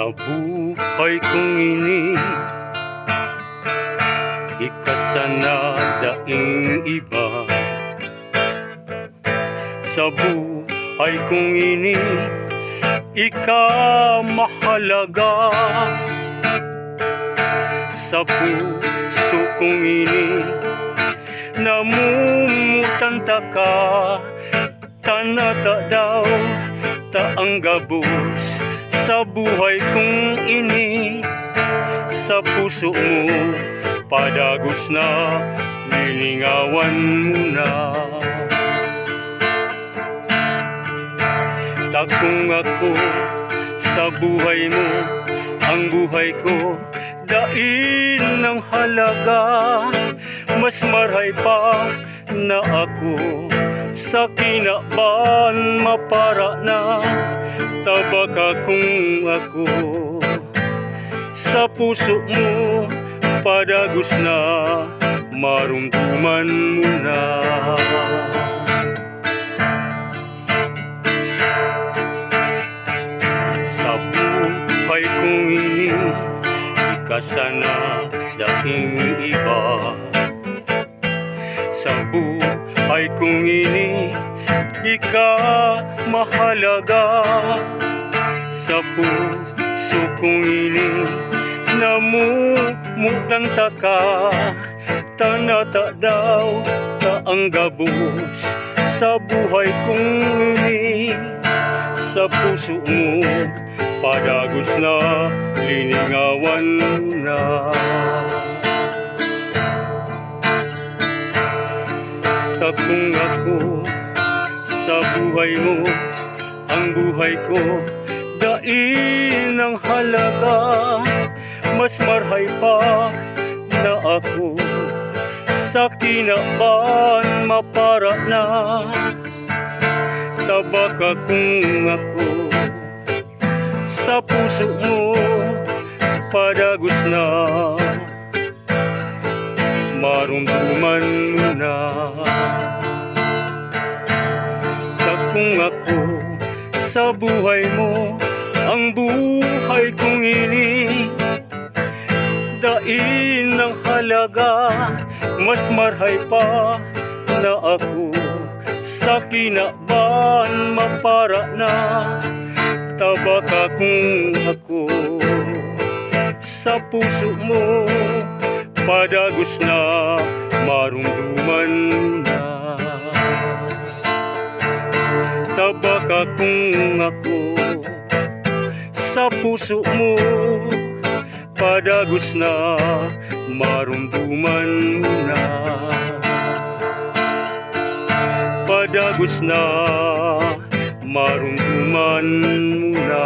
Sa buhay kong ini, ikasana daing iba. Sa buhay kong ini, ikamahalaga. Sa puso kong ini, namumutanta ka. Tanata daw taang gabos sa buhay kong ini. Sa puso mo padagos na, nilingawan mo na. Takong ako sa buhay mo, ang buhay ko dain ng halaga. Mas maray pa na ako sa kinaban mapara na. Tabak akong ako sa puso mo padagos na, marumduman mo na. Sa buhay kong ini, ikasana daing iba. Sa buhay kong ini, ikamahalaga. Sa puso kong ini, namumutanta ka. Tanata daw taang gabos sa buhay kong ini. Sa puso mo padagos na, liningawan na. Takong ako sa buhay mo, ang buhay ko dain ng halaga. Mas marhay pa na ako sa kinaban mapara na. Tabak akong ako sa puso mo padagos na, marumduman mo na. Takong ako sa buhay mo, ang buhay kong ini dain ng halaga. Mas marhay pa na ako sa kinaban mapara na. Tabak akong ako sa puso mo padagos na, marumduman na. Tabak akong ako sa puso mo padagos na, marumduman na. Padagos na, marumduman mo na.